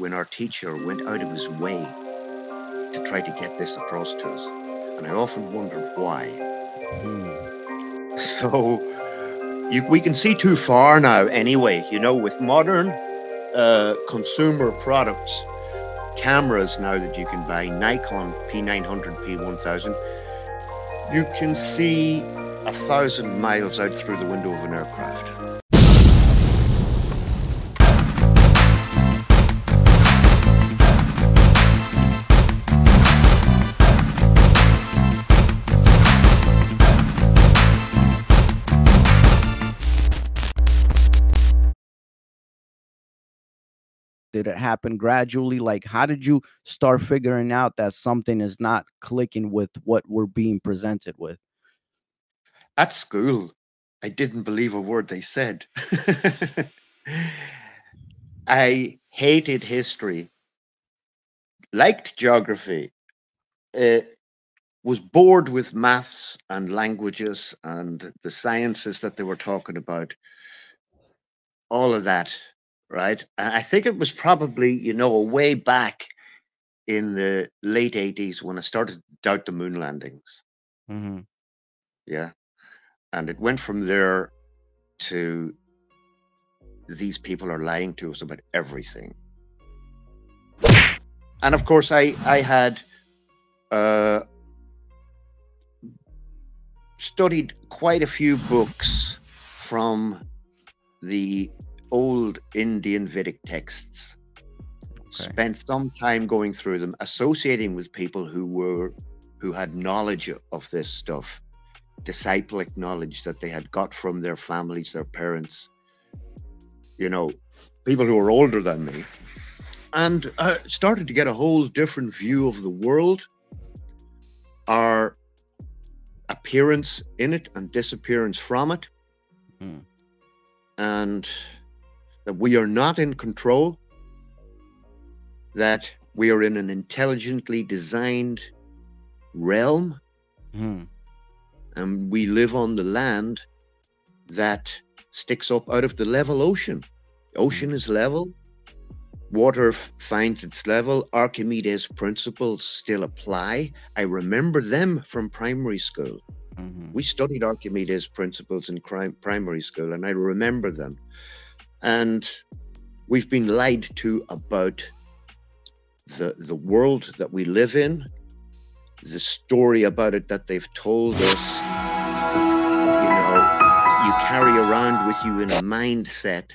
when our teacher went out of his way to try to get this across to us. And I often wondered why. So we can see too far now anyway, you know, with modern consumer products, cameras now that you can buy, Nikon P900, P1000, you can see 1,000 miles out through the window of an aircraft. Did it happen gradually? Like, how did you start figuring out that something is not clicking with what we're being presented with? At school, I didn't believe a word they said. I hated history, liked geography, was bored with maths and languages and the sciences that they were talking about, all of that, right? I think it was probably, you know, way back in the late 80s when I started to doubt the moon landings. Yeah. And it went from there to these people are lying to us about everything. And of course, I had studied quite a few books from the old Indian Vedic texts. Spent some time going through them, associating with people who had knowledge of this stuff, disciplic knowledge that they had got from their families, their parents, you know, people who were older than me, and started to get a whole different view of the world, our appearance in it and disappearance from it, and that we are not in control, that we are in an intelligently designed realm, and we live on the land that sticks up out of the level ocean. The ocean is level, water finds its level. Archimedes' principles still apply. I remember them from primary school. We studied Archimedes' principles in primary school, and I remember them. And we've been lied to about the world that we live in, the story about it that they've told us. You know, you carry around with you in a mindset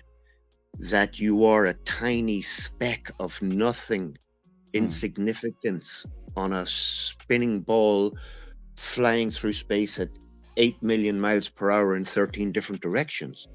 that you are a tiny speck of nothing, insignificance on a spinning ball flying through space at 8 million miles per hour in 13 different directions.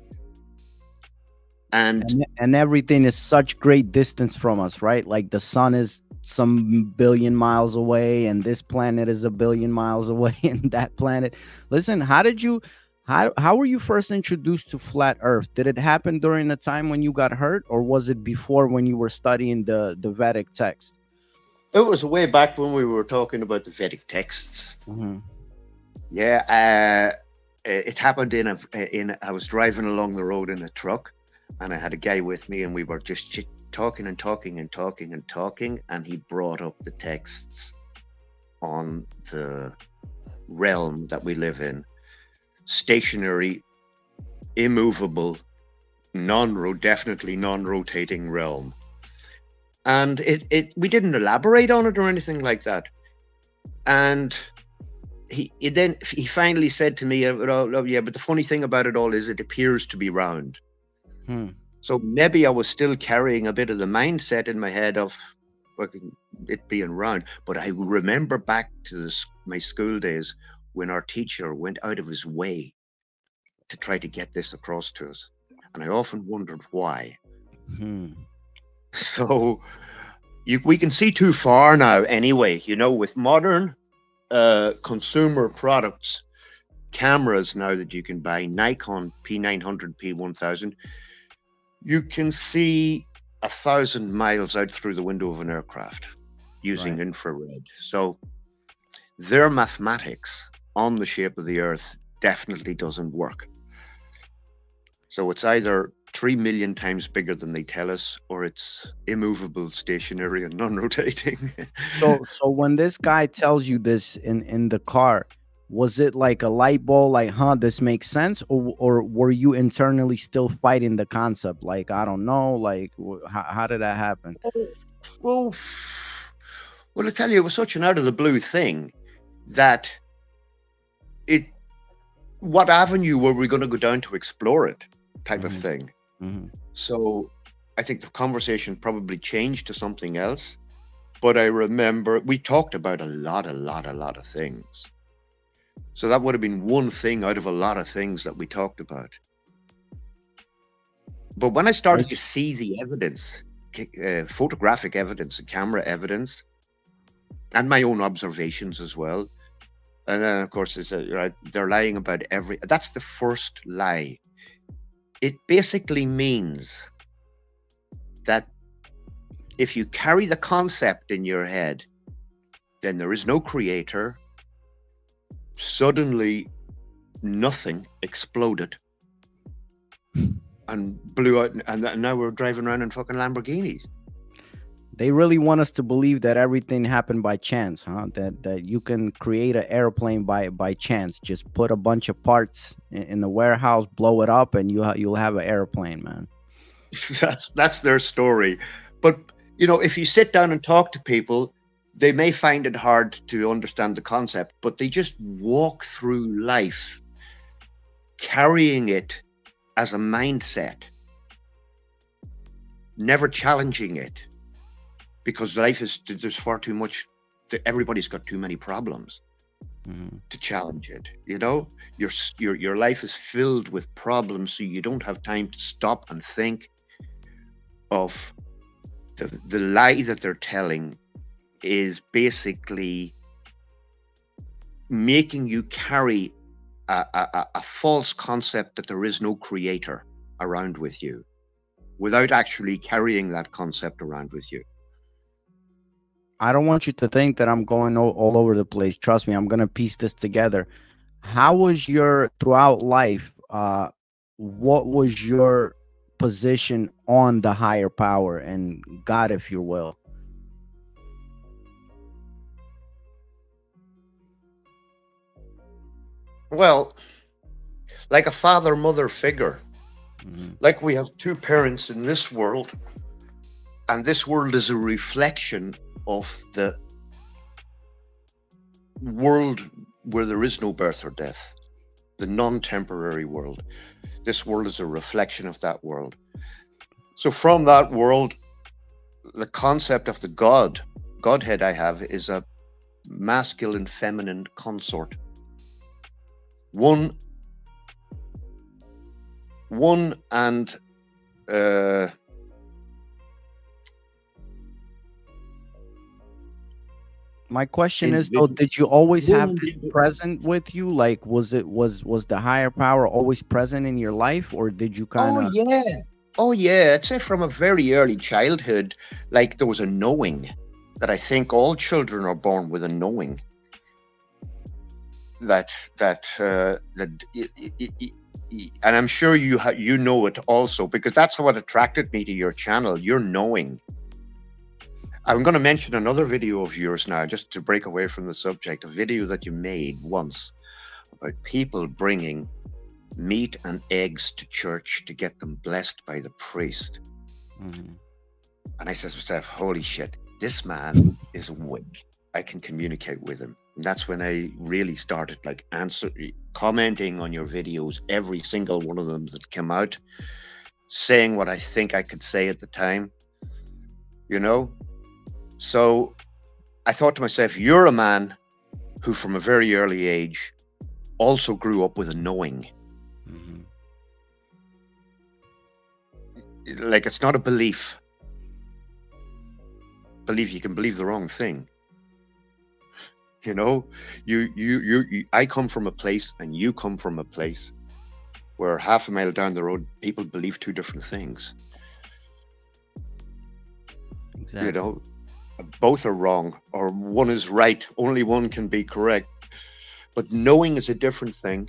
And everything is such great distance from us, right? Like the sun is some billion miles away, and this planet is a billion miles away, and that planet. Listen, how were you first introduced to flat Earth? Did it happen during the time when you got hurt, or was it before when you were studying the Vedic text? It was way back when we were talking about the Vedic texts. Yeah, it happened I was driving along the road in a truck, and I had a guy with me, and we were just talking and talking and talking and talking, and he brought up the texts on the realm that we live in. Stationary, immovable, definitely non-rotating realm. And we didn't elaborate on it or anything like that. And he finally said to me, oh, yeah, but the funny thing about it all is it appears to be round. So maybe I was still carrying a bit of the mindset in my head of it being round. But I remember back to my school days when our teacher went out of his way to try to get this across to us. And I often wondered why. So we can see too far now anyway, you know, with modern consumer products, cameras now that you can buy, Nikon P900, P1000, you can see 1,000 miles out through the window of an aircraft using infrared. So their mathematics on the shape of the Earth definitely doesn't work. So it's either 3 million times bigger than they tell us, or it's immovable, stationary, and non-rotating. So when this guy tells you this in the car, was it like a light bulb, like, huh, this makes sense, or were you internally still fighting the concept? Like, I don't know, like, how did that happen? Well, well, I tell you, it was such an out of the blue thing that what avenue were we going to go down to explore it, type of thing. So I think the conversation probably changed to something else. But I remember we talked about a lot of things. So that would have been one thing out of a lot of things that we talked about. But when I started to see the evidence, photographic evidence and camera evidence, and my own observations as well, and then of course they're lying about that's the first lie. It basically means that if you carry the concept in your head, then there is no creator. Suddenly, nothing exploded and blew out, and now we're driving around in fucking Lamborghinis. They really want us to believe that everything happened by chance, huh? That you can create an airplane by chance. Just put a bunch of parts in the warehouse, blow it up, and you'll have an airplane, man. That's their story. But you know, if you sit down and talk to people, they may find it hard to understand the concept, but they just walk through life carrying it as a mindset, never challenging it, because there's far too much. Everybody's got too many problems to challenge it. You know, your life is filled with problems, so you don't have time to stop and think of the lie that they're telling is basically making you carry a false concept that there is no creator around with you, without actually carrying that concept around with you. I don't want you to think that I'm going all over the place. Trust me, I'm going to piece this together. How was your, throughout life, what was your position on the higher power and God, if you will? Well, like a father-mother figure. Like we have two parents in this world, and this world is a reflection of the world where there is no birth or death, the non-temporary world. This world is a reflection of that world. So from that world, the concept of the Godhead I have is a masculine, feminine consort. One and my question is, though, did you always have this present with you? Like, was the higher power always present in your life, or did you kind of? Oh yeah. I'd say from a very early childhood, like there was a knowing that I think all children are born with a knowing that and I'm sure you know it also, because that's what attracted me to your channel, your knowing. I'm going to mention another video of yours now, just to break away from the subject, a video that you made once about people bringing meat and eggs to church to get them blessed by the priest. And I said to myself, holy shit, this man is awake. I can communicate with him. And that's when I really started like commenting on your videos, every single one of them that came out, saying what I think I could say at the time, you know? So I thought to myself, you're a man who from a very early age also grew up with a knowing. Like, it's not a belief. You can believe the wrong thing. You know, I come from a place and you come from a place where half a mile down the road, people believe two different things. Exactly. You know, both are wrong, or one is right. Only one can be correct. But knowing is a different thing.